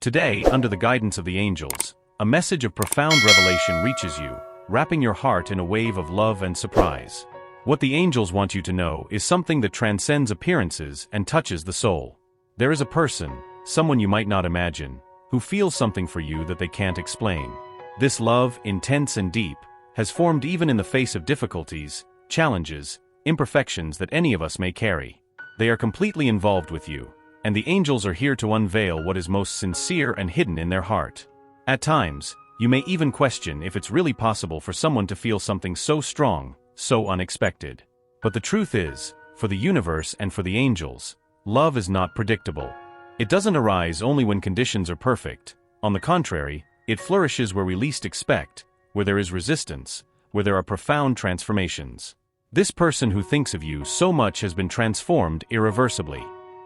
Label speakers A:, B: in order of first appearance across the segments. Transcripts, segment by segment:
A: Today, under the guidance of the angels, a message of profound revelation reaches you, wrapping your heart in a wave of love and surprise. What the angels want you to know is something that transcends appearances and touches the soul. There is a person, someone you might not imagine, who feels something for you that they can't explain. This love, intense and deep, has formed even in the face of difficulties, challenges, imperfections that any of us may carry. They are completely involved with you, and the angels are here to unveil what is most sincere and hidden in their heart. At times, you may even question if it's really possible for someone to feel something so strong, so unexpected. But the truth is, for the universe and for the angels, love is not predictable. It doesn't arise only when conditions are perfect. On the contrary, it flourishes where we least expect, where there is resistance, where there are profound transformations. This person who thinks of you so much has been transformed irreversibly.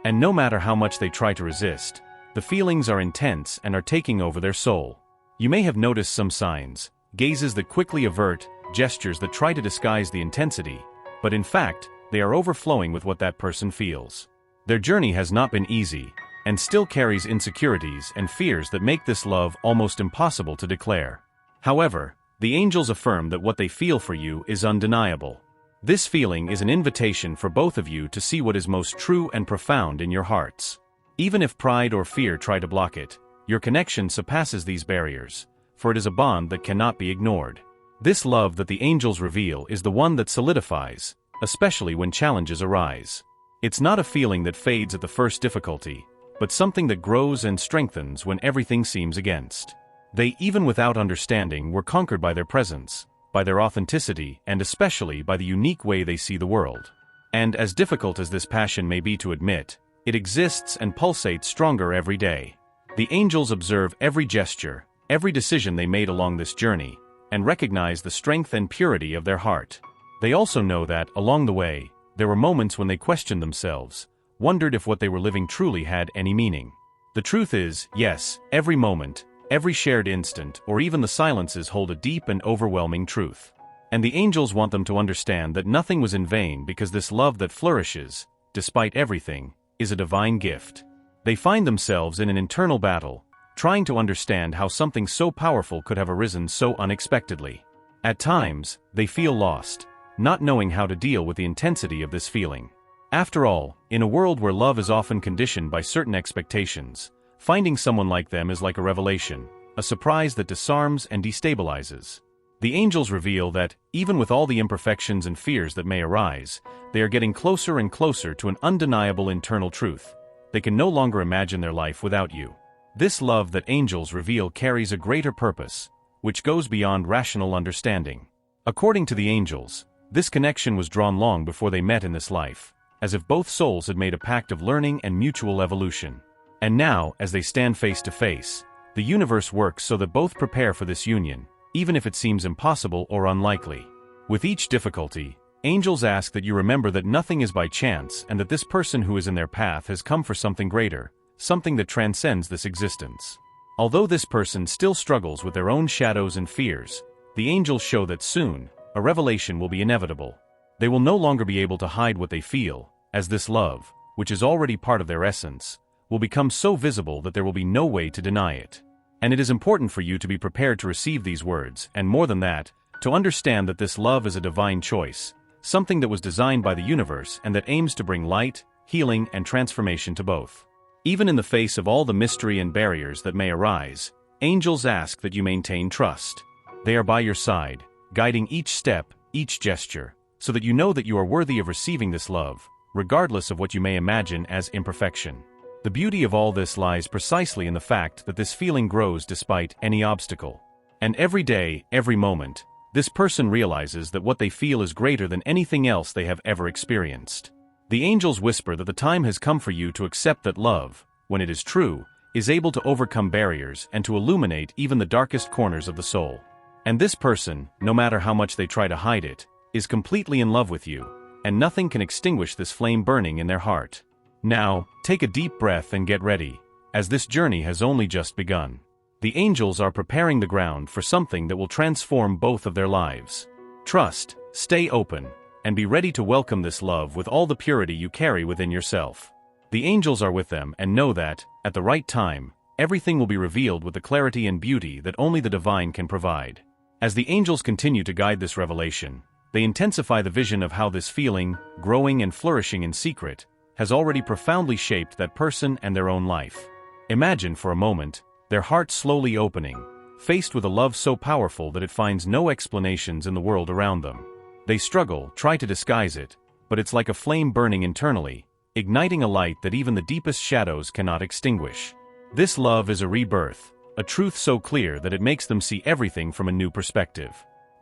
A: And no matter how much they try to resist, the feelings are intense and are taking over their soul. You may have noticed some signs, gazes that quickly avert, gestures that try to disguise the intensity, but in fact, they are overflowing with what that person feels. Their journey has not been easy, and still carries insecurities and fears that make this love almost impossible to declare. However, the angels affirm that what they feel for you is undeniable. This feeling is an invitation for both of you to see what is most true and profound in your hearts. Even if pride or fear try to block it, your connection surpasses these barriers, for it is a bond that cannot be ignored. This love that the angels reveal is the one that solidifies, especially when challenges arise. It's not a feeling that fades at the first difficulty, but something that grows and strengthens when everything seems against. They, even without understanding, were conquered by their presence, by their authenticity, and especially by the unique way they see the world. And as difficult as this passion may be to admit, it exists and pulsates stronger every day. The angels observe every gesture, every decision they made along this journey, and recognize the strength and purity of their heart. They also know that, along the way, there were moments when they questioned themselves, wondered if what they were living truly had any meaning. The truth is, yes, every moment, every shared instant, or even the silences hold a deep and overwhelming truth. And the angels want them to understand that nothing was in vain because this love that flourishes, despite everything, is a divine gift. They find themselves in an internal battle, trying to understand how something so powerful could have arisen so unexpectedly. At times, they feel lost, not knowing how to deal with the intensity of this feeling. After all, in a world where love is often conditioned by certain expectations, finding someone like them is like a revelation, a surprise that disarms and destabilizes. The angels reveal that, even with all the imperfections and fears that may arise, they are getting closer and closer to an undeniable internal truth. They can no longer imagine their life without you. This love that angels reveal carries a greater purpose, which goes beyond rational understanding. According to the angels, this connection was drawn long before they met in this life, as if both souls had made a pact of learning and mutual evolution. And now, as they stand face to face, the universe works so that both prepare for this union, even if it seems impossible or unlikely. With each difficulty, angels ask that you remember that nothing is by chance and that this person who is in their path has come for something greater, something that transcends this existence. Although this person still struggles with their own shadows and fears, the angels show that soon, a revelation will be inevitable. They will no longer be able to hide what they feel, as this love, which is already part of their essence, will become so visible that there will be no way to deny it. And it is important for you to be prepared to receive these words, and more than that, to understand that this love is a divine choice, something that was designed by the universe and that aims to bring light, healing, and transformation to both. Even in the face of all the mystery and barriers that may arise, angels ask that you maintain trust. They are by your side, guiding each step, each gesture, so that you know that you are worthy of receiving this love, regardless of what you may imagine as imperfection. The beauty of all this lies precisely in the fact that this feeling grows despite any obstacle. And every day, every moment, this person realizes that what they feel is greater than anything else they have ever experienced. The angels whisper that the time has come for you to accept that love, when it is true, is able to overcome barriers and to illuminate even the darkest corners of the soul. And this person, no matter how much they try to hide it, is completely in love with you, and nothing can extinguish this flame burning in their heart. Now, take a deep breath and get ready, as this journey has only just begun. The angels are preparing the ground for something that will transform both of their lives. Trust, stay open, and be ready to welcome this love with all the purity you carry within yourself. The angels are with them and know that, at the right time, everything will be revealed with the clarity and beauty that only the divine can provide. As the angels continue to guide this revelation, they intensify the vision of how this feeling, growing and flourishing in secret, has already profoundly shaped that person and their own life. Imagine for a moment, their heart slowly opening, faced with a love so powerful that it finds no explanations in the world around them. They struggle, try to disguise it, but it's like a flame burning internally, igniting a light that even the deepest shadows cannot extinguish. This love is a rebirth, a truth so clear that it makes them see everything from a new perspective.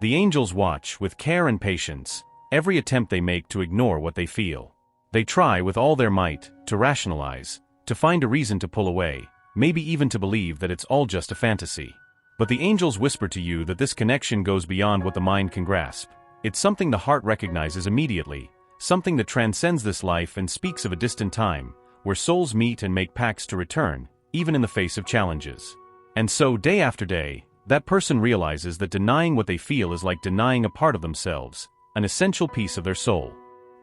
A: The angels watch, with care and patience, every attempt they make to ignore what they feel. They try with all their might to rationalize, to find a reason to pull away, maybe even to believe that it's all just a fantasy. But the angels whisper to you that this connection goes beyond what the mind can grasp. It's something the heart recognizes immediately, something that transcends this life and speaks of a distant time, where souls meet and make pacts to return, even in the face of challenges. And so, day after day, that person realizes that denying what they feel is like denying a part of themselves, an essential piece of their soul.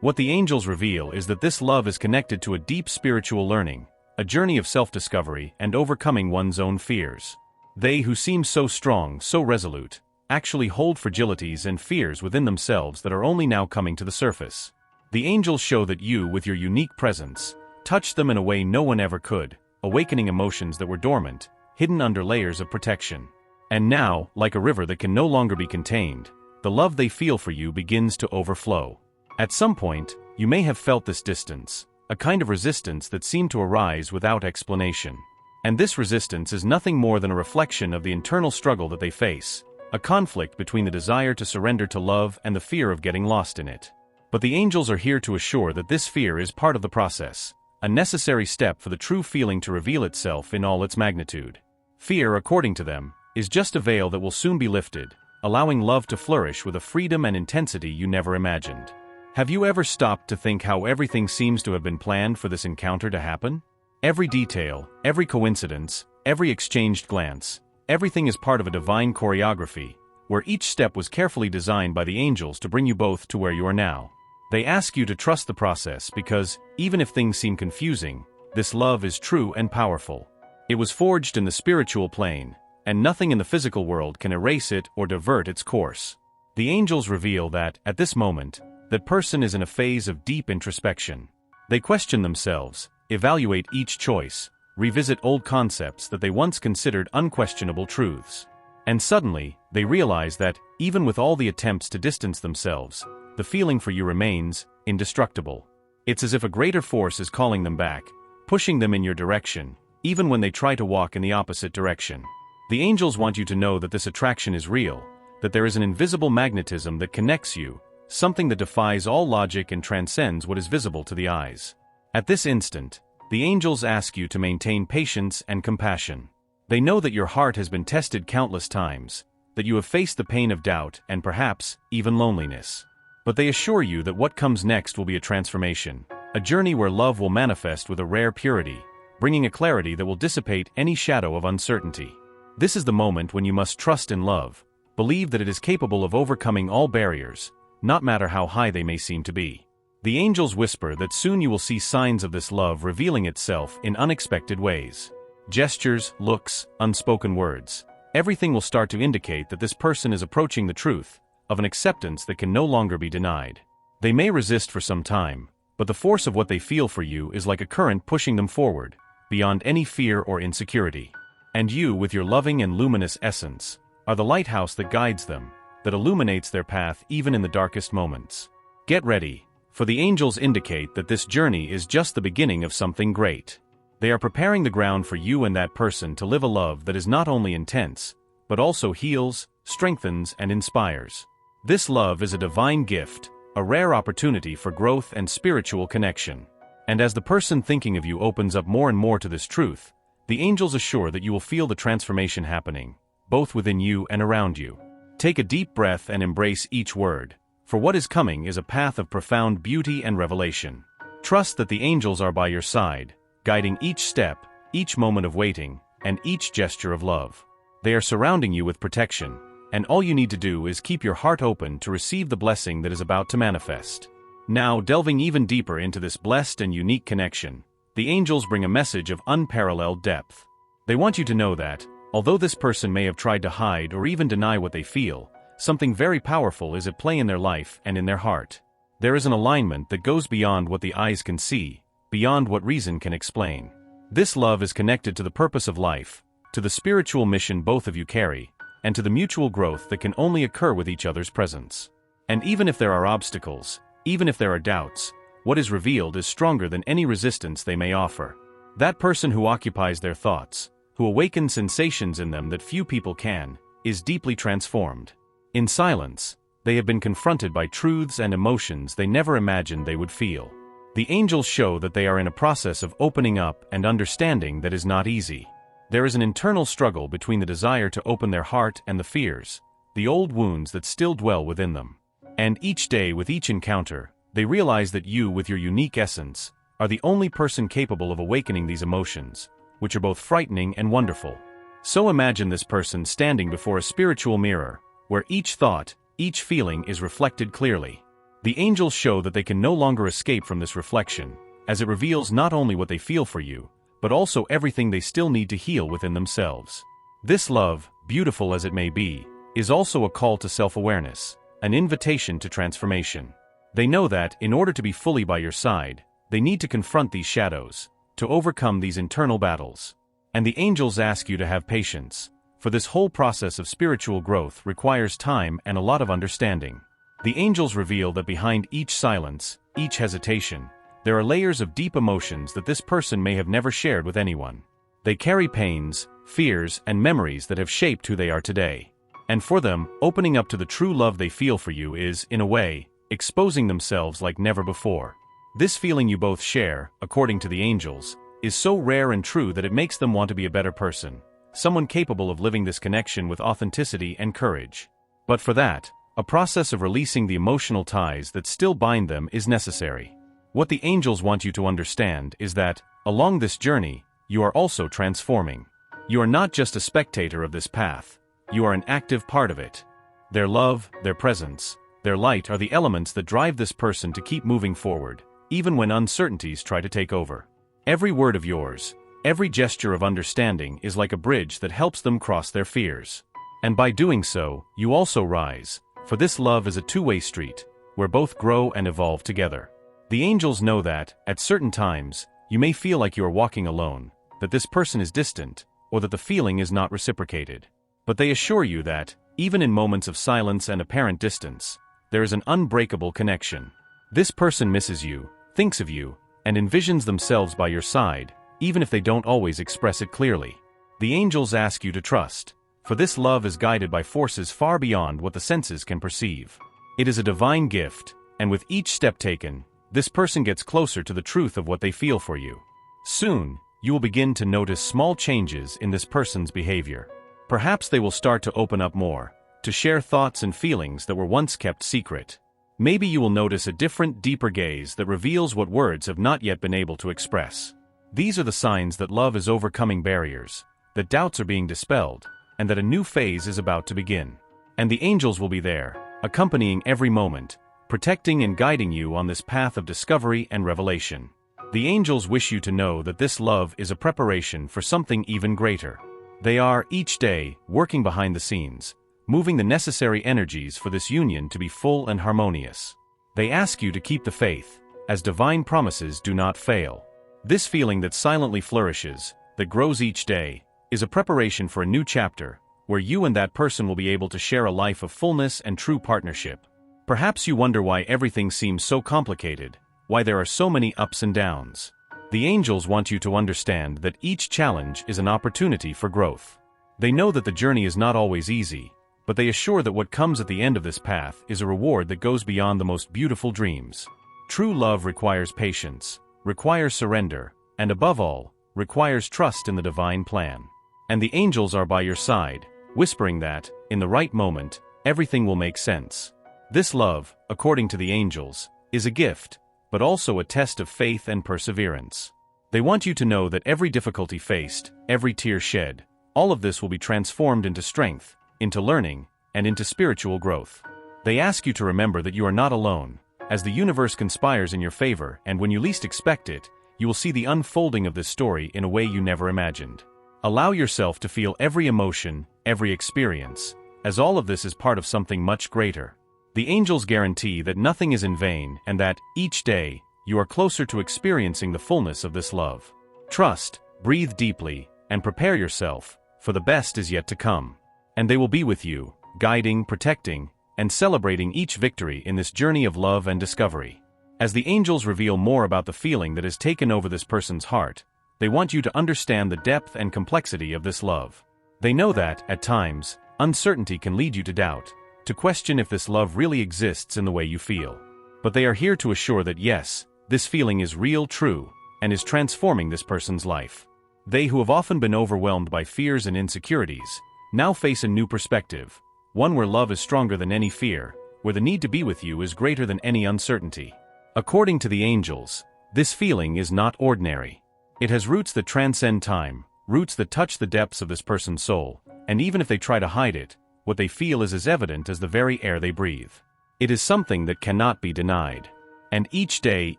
A: What the angels reveal is that this love is connected to a deep spiritual learning, a journey of self-discovery and overcoming one's own fears. They who seem so strong, so resolute, actually hold fragilities and fears within themselves that are only now coming to the surface. The angels show that you, with your unique presence, touch them in a way no one ever could, awakening emotions that were dormant, hidden under layers of protection. And now, like a river that can no longer be contained, the love they feel for you begins to overflow. At some point, you may have felt this distance, a kind of resistance that seemed to arise without explanation. And this resistance is nothing more than a reflection of the internal struggle that they face, a conflict between the desire to surrender to love and the fear of getting lost in it. But the angels are here to assure that this fear is part of the process, a necessary step for the true feeling to reveal itself in all its magnitude. Fear, according to them, is just a veil that will soon be lifted, allowing love to flourish with a freedom and intensity you never imagined. Have you ever stopped to think how everything seems to have been planned for this encounter to happen? Every detail, every coincidence, every exchanged glance, everything is part of a divine choreography, where each step was carefully designed by the angels to bring you both to where you are now. They ask you to trust the process because, even if things seem confusing, this love is true and powerful. It was forged in the spiritual plane, and nothing in the physical world can erase it or divert its course. The angels reveal that, at this moment, that person is in a phase of deep introspection. They question themselves, evaluate each choice, revisit old concepts that they once considered unquestionable truths. And suddenly, they realize that, even with all the attempts to distance themselves, the feeling for you remains indestructible. It's as if a greater force is calling them back, pushing them in your direction, even when they try to walk in the opposite direction. The angels want you to know that this attraction is real, that there is an invisible magnetism that connects you, something that defies all logic and transcends what is visible to the eyes. At this instant, the angels ask you to maintain patience and compassion. They know that your heart has been tested countless times, that you have faced the pain of doubt and perhaps even loneliness. But they assure you that what comes next will be a transformation, a journey where love will manifest with a rare purity, bringing a clarity that will dissipate any shadow of uncertainty. This is the moment when you must trust in love, believe that it is capable of overcoming all barriers, not matter how high they may seem to be. The angels whisper that soon you will see signs of this love revealing itself in unexpected ways. Gestures, looks, unspoken words. Everything will start to indicate that this person is approaching the truth, of an acceptance that can no longer be denied. They may resist for some time, but the force of what they feel for you is like a current pushing them forward, beyond any fear or insecurity. And you, with your loving and luminous essence, are the lighthouse that guides them, that illuminates their path even in the darkest moments. Get ready, for the angels indicate that this journey is just the beginning of something great. They are preparing the ground for you and that person to live a love that is not only intense, but also heals, strengthens, and inspires. This love is a divine gift, a rare opportunity for growth and spiritual connection. And as the person thinking of you opens up more and more to this truth, the angels assure that you will feel the transformation happening, both within you and around you. Take a deep breath and embrace each word, for what is coming is a path of profound beauty and revelation. Trust that the angels are by your side, guiding each step, each moment of waiting, and each gesture of love. They are surrounding you with protection, and all you need to do is keep your heart open to receive the blessing that is about to manifest. Now, delving even deeper into this blessed and unique connection, the angels bring a message of unparalleled depth. They want you to know that, although this person may have tried to hide or even deny what they feel, something very powerful is at play in their life and in their heart. There is an alignment that goes beyond what the eyes can see, beyond what reason can explain. This love is connected to the purpose of life, to the spiritual mission both of you carry, and to the mutual growth that can only occur with each other's presence. And even if there are obstacles, even if there are doubts, what is revealed is stronger than any resistance they may offer. That person who occupies their thoughts, who awakens sensations in them that few people can, is deeply transformed. In silence, they have been confronted by truths and emotions they never imagined they would feel. The angels show that they are in a process of opening up and understanding that is not easy. There is an internal struggle between the desire to open their heart and the fears, the old wounds that still dwell within them. And each day with each encounter, they realize that you, with your unique essence, are the only person capable of awakening these emotions, which are both frightening and wonderful. So imagine this person standing before a spiritual mirror, where each thought, each feeling is reflected clearly. The angels show that they can no longer escape from this reflection, as it reveals not only what they feel for you, but also everything they still need to heal within themselves. This love, beautiful as it may be, is also a call to self-awareness, an invitation to transformation. They know that, in order to be fully by your side, they need to confront these shadows, to overcome these internal battles. And the angels ask you to have patience, for this whole process of spiritual growth requires time and a lot of understanding. The angels reveal that behind each silence, each hesitation, there are layers of deep emotions that this person may have never shared with anyone. They carry pains, fears, and memories that have shaped who they are today. And for them, opening up to the true love they feel for you is, in a way, exposing themselves like never before. This feeling you both share, according to the angels, is so rare and true that it makes them want to be a better person, someone capable of living this connection with authenticity and courage. But for that, a process of releasing the emotional ties that still bind them is necessary. What the angels want you to understand is that, along this journey, you are also transforming. You are not just a spectator of this path, you are an active part of it. Their love, their presence, their light are the elements that drive this person to keep moving forward, even when uncertainties try to take over. Every word of yours, every gesture of understanding is like a bridge that helps them cross their fears. And by doing so, you also rise, for this love is a two-way street, where both grow and evolve together. The angels know that, at certain times, you may feel like you are walking alone, that this person is distant, or that the feeling is not reciprocated. But they assure you that, even in moments of silence and apparent distance, there is an unbreakable connection. This person misses you, thinks of you, and envisions themselves by your side, even if they don't always express it clearly. The angels ask you to trust, for this love is guided by forces far beyond what the senses can perceive. It is a divine gift, and with each step taken, this person gets closer to the truth of what they feel for you. Soon, you will begin to notice small changes in this person's behavior. Perhaps they will start to open up more, to share thoughts and feelings that were once kept secret. Maybe you will notice a different, deeper gaze that reveals what words have not yet been able to express. These are the signs that love is overcoming barriers, that doubts are being dispelled, and that a new phase is about to begin. And the angels will be there, accompanying every moment, protecting and guiding you on this path of discovery and revelation. The angels wish you to know that this love is a preparation for something even greater. They are, each day, working behind the scenes, moving the necessary energies for this union to be full and harmonious. They ask you to keep the faith, as divine promises do not fail. This feeling that silently flourishes, that grows each day, is a preparation for a new chapter, where you and that person will be able to share a life of fullness and true partnership. Perhaps you wonder why everything seems so complicated, why there are so many ups and downs. The angels want you to understand that each challenge is an opportunity for growth. They know that the journey is not always easy, but they assure that what comes at the end of this path is a reward that goes beyond the most beautiful dreams. True love requires patience, requires surrender, and above all, requires trust in the divine plan. And the angels are by your side, whispering that, in the right moment, everything will make sense. This love, according to the angels, is a gift, but also a test of faith and perseverance. They want you to know that every difficulty faced, every tear shed, all of this will be transformed into strength, into learning, and into spiritual growth. They ask you to remember that you are not alone, as the universe conspires in your favor, and when you least expect it, you will see the unfolding of this story in a way you never imagined. Allow yourself to feel every emotion, every experience, as all of this is part of something much greater. The angels guarantee that nothing is in vain and that, each day, you are closer to experiencing the fullness of this love. Trust, breathe deeply, and prepare yourself, for the best is yet to come. And they will be with you, guiding, protecting, and celebrating each victory in this journey of love and discovery. As the angels reveal more about the feeling that has taken over this person's heart, they want you to understand the depth and complexity of this love. They know that, at times, uncertainty can lead you to doubt, to question if this love really exists in the way you feel. But they are here to assure that yes, this feeling is real, true, and is transforming this person's life. They who have often been overwhelmed by fears and insecurities, now face a new perspective, one where love is stronger than any fear, where the need to be with you is greater than any uncertainty. According to the angels, this feeling is not ordinary. It has roots that transcend time, roots that touch the depths of this person's soul, and even if they try to hide it, what they feel is as evident as the very air they breathe. It is something that cannot be denied. And each day,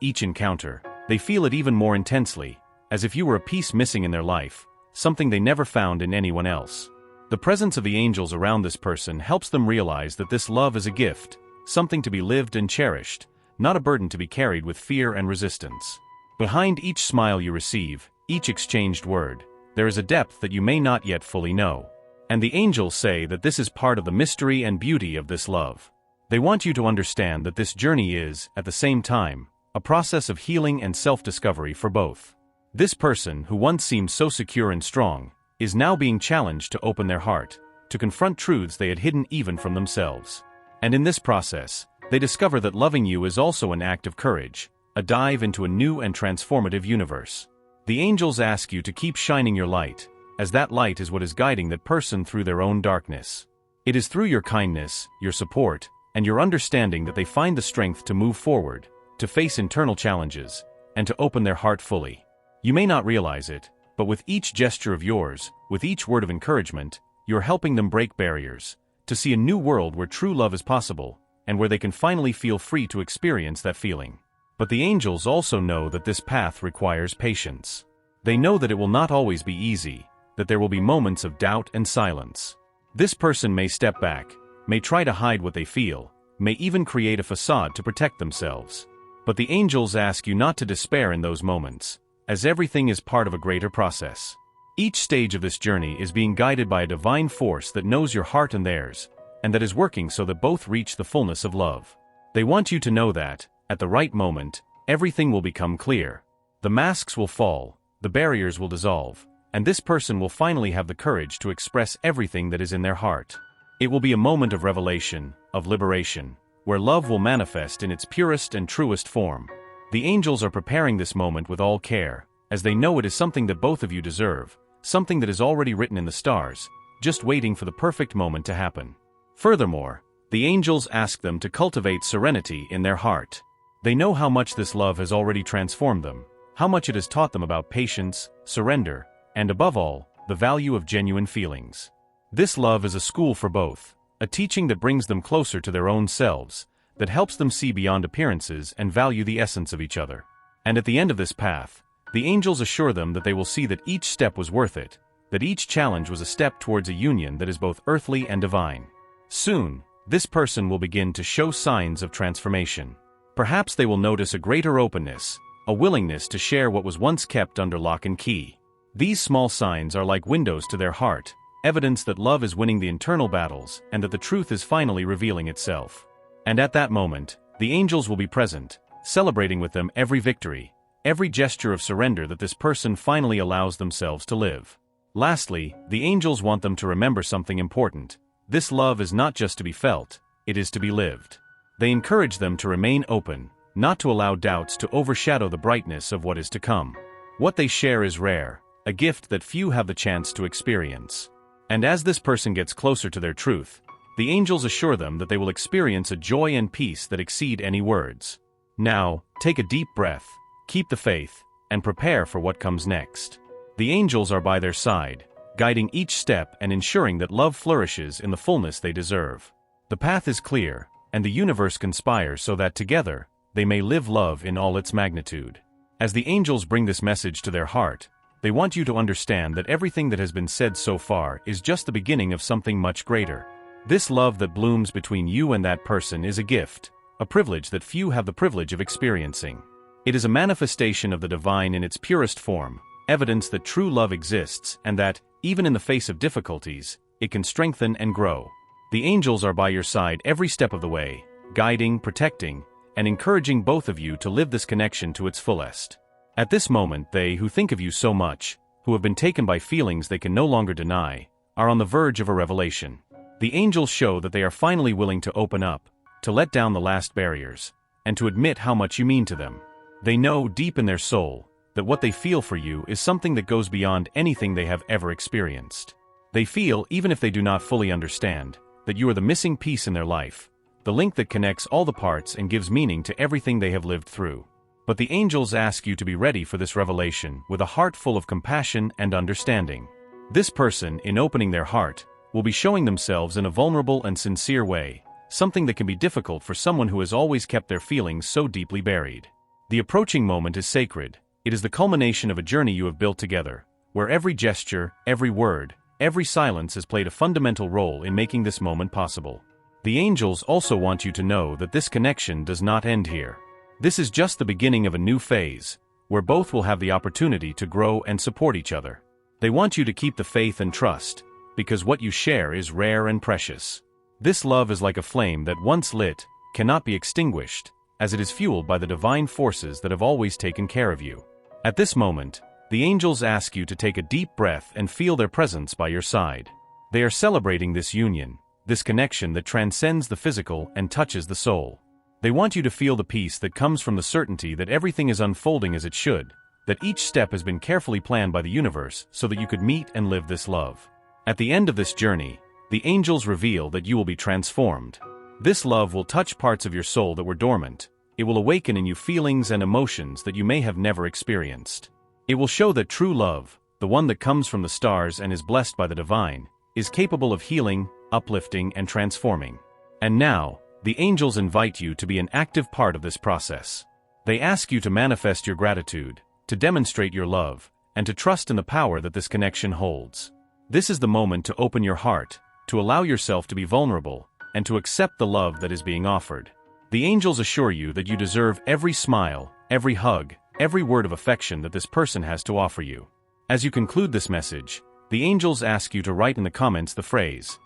A: each encounter, they feel it even more intensely, as if you were a piece missing in their life, something they never found in anyone else. The presence of the angels around this person helps them realize that this love is a gift, something to be lived and cherished, not a burden to be carried with fear and resistance. Behind each smile you receive, each exchanged word, there is a depth that you may not yet fully know. And the angels say that this is part of the mystery and beauty of this love. They want you to understand that this journey is, at the same time, a process of healing and self-discovery for both. This person, who once seemed so secure and strong, is now being challenged to open their heart, to confront truths they had hidden even from themselves. And in this process, they discover that loving you is also an act of courage, a dive into a new and transformative universe. The angels ask you to keep shining your light, as that light is what is guiding that person through their own darkness. It is through your kindness, your support, and your understanding that they find the strength to move forward, to face internal challenges, and to open their heart fully. You may not realize it, but with each gesture of yours, with each word of encouragement, you're helping them break barriers, to see a new world where true love is possible, and where they can finally feel free to experience that feeling. But the angels also know that this path requires patience. They know that it will not always be easy, that there will be moments of doubt and silence. This person may step back, may try to hide what they feel, may even create a facade to protect themselves. But the angels ask you not to despair in those moments, as everything is part of a greater process. Each stage of this journey is being guided by a divine force that knows your heart and theirs, and that is working so that both reach the fullness of love. They want you to know that, at the right moment, everything will become clear. The masks will fall, the barriers will dissolve, and this person will finally have the courage to express everything that is in their heart. It will be a moment of revelation, of liberation, where love will manifest in its purest and truest form. The angels are preparing this moment with all care, as they know it is something that both of you deserve, something that is already written in the stars, just waiting for the perfect moment to happen. Furthermore, the angels ask them to cultivate serenity in their heart. They know how much this love has already transformed them, how much it has taught them about patience, surrender, and above all, the value of genuine feelings. This love is a school for both, a teaching that brings them closer to their own selves, that helps them see beyond appearances and value the essence of each other. And at the end of this path, the angels assure them that they will see that each step was worth it, that each challenge was a step towards a union that is both earthly and divine. Soon, this person will begin to show signs of transformation. Perhaps they will notice a greater openness, a willingness to share what was once kept under lock and key. These small signs are like windows to their heart, evidence that love is winning the internal battles and that the truth is finally revealing itself. And at that moment, the angels will be present, celebrating with them every victory, every gesture of surrender that this person finally allows themselves to live. Lastly, the angels want them to remember something important. This love is not just to be felt, it is to be lived. They encourage them to remain open, not to allow doubts to overshadow the brightness of what is to come. What they share is rare, a gift that few have the chance to experience. And as this person gets closer to their truth, the angels assure them that they will experience a joy and peace that exceed any words. Now, take a deep breath, keep the faith, and prepare for what comes next. The angels are by their side, guiding each step and ensuring that love flourishes in the fullness they deserve. The path is clear, and the universe conspires so that together, they may live love in all its magnitude. As the angels bring this message to their heart, They want you to understand that everything that has been said so far is just the beginning of something much greater. This love that blooms between you and that person is a gift, a privilege that few have the privilege of experiencing. It is a manifestation of the divine in its purest form, evidence that true love exists and that, even in the face of difficulties, it can strengthen and grow. The angels are by your side every step of the way, guiding, protecting, and encouraging both of you to live this connection to its fullest. At this moment, they who think of you so much, who have been taken by feelings they can no longer deny, are on the verge of a revelation. The angels show that they are finally willing to open up, to let down the last barriers, and to admit how much you mean to them. They know deep in their soul that what they feel for you is something that goes beyond anything they have ever experienced. They feel, even if they do not fully understand, that you are the missing piece in their life, the link that connects all the parts and gives meaning to everything they have lived through. But the angels ask you to be ready for this revelation with a heart full of compassion and understanding. This person, in opening their heart, will be showing themselves in a vulnerable and sincere way, something that can be difficult for someone who has always kept their feelings so deeply buried. The approaching moment is sacred. It is the culmination of a journey you have built together, where every gesture, every word, every silence has played a fundamental role in making this moment possible. The angels also want you to know that this connection does not end here. This is just the beginning of a new phase, where both will have the opportunity to grow and support each other. They want you to keep the faith and trust, because what you share is rare and precious. This love is like a flame that once lit, cannot be extinguished, as it is fueled by the divine forces that have always taken care of you. At this moment, the angels ask you to take a deep breath and feel their presence by your side. They are celebrating this union, this connection that transcends the physical and touches the soul. They want you to feel the peace that comes from the certainty that everything is unfolding as it should, that each step has been carefully planned by the universe so that you could meet and live this love. At the end of this journey, the angels reveal that you will be transformed. This love will touch parts of your soul that were dormant. It will awaken in you feelings and emotions that you may have never experienced. It will show that true love, the one that comes from the stars and is blessed by the divine, is capable of healing, uplifting, and transforming. And now, the angels invite you to be an active part of this process. They ask you to manifest your gratitude, to demonstrate your love, and to trust in the power that this connection holds. This is the moment to open your heart, to allow yourself to be vulnerable, and to accept the love that is being offered. The angels assure you that you deserve every smile, every hug, every word of affection that this person has to offer you. As you conclude this message, the angels ask you to write in the comments the phrase,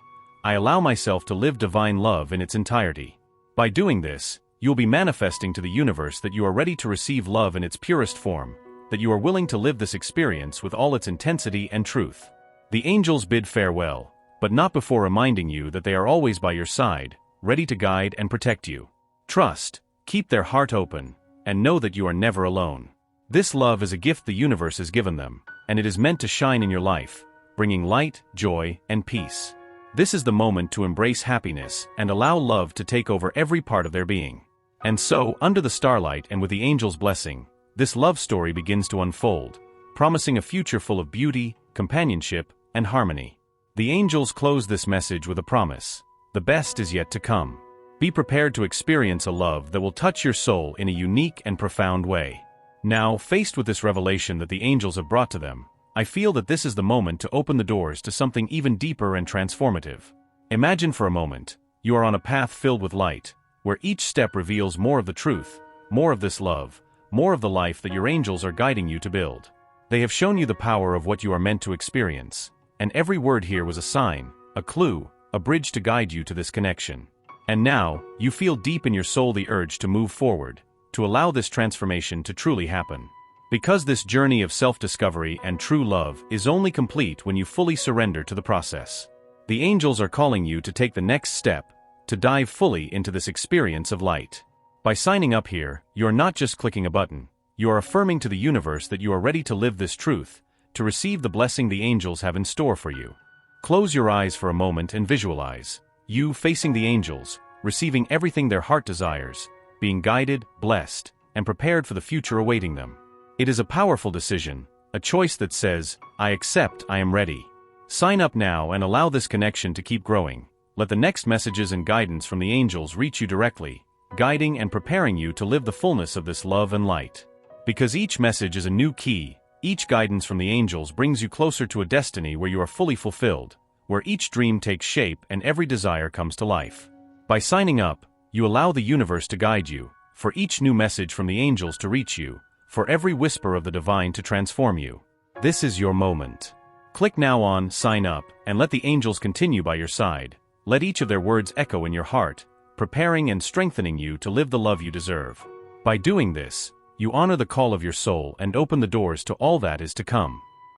A: "I allow myself to live divine love in its entirety." By doing this, you'll be manifesting to the universe that you are ready to receive love in its purest form, that you are willing to live this experience with all its intensity and truth. The angels bid farewell, but not before reminding you that they are always by your side, ready to guide and protect you. Trust, keep their heart open, and know that you are never alone. This love is a gift the universe has given them, and it is meant to shine in your life, bringing light, joy, and peace. This is the moment to embrace happiness and allow love to take over every part of their being. And so, under the starlight and with the angels' blessing, this love story begins to unfold, promising a future full of beauty, companionship, and harmony. The angels close this message with a promise: the best is yet to come. Be prepared to experience a love that will touch your soul in a unique and profound way. Now, faced with this revelation that the angels have brought to them, I feel that this is the moment to open the doors to something even deeper and transformative. Imagine for a moment, you are on a path filled with light, where each step reveals more of the truth, more of this love, more of the life that your angels are guiding you to build. They have shown you the power of what you are meant to experience, and every word here was a sign, a clue, a bridge to guide you to this connection. And now, you feel deep in your soul the urge to move forward, to allow this transformation to truly happen. Because this journey of self-discovery and true love is only complete when you fully surrender to the process. The angels are calling you to take the next step, to dive fully into this experience of light. By signing up here, you are not just clicking a button, you are affirming to the universe that you are ready to live this truth, to receive the blessing the angels have in store for you. Close your eyes for a moment and visualize you facing the angels, receiving everything their heart desires, being guided, blessed, and prepared for the future awaiting them. It is a powerful decision, a choice that says, "I accept, I am ready." Sign up now and allow this connection to keep growing. Let the next messages and guidance from the angels reach you directly, guiding and preparing you to live the fullness of this love and light. Because each message is a new key, Each guidance from the angels brings you closer to a destiny where you are fully fulfilled, where each dream takes shape and every desire comes to life. By signing up, you allow the universe to guide you, for each new message from the angels to reach you, for every whisper of the divine to transform you. This is your moment. Click now on Sign Up and let the angels continue by your side. Let each of their words echo in your heart, preparing and strengthening you to live the love you deserve. By doing this, you honor the call of your soul and open the doors to all that is to come.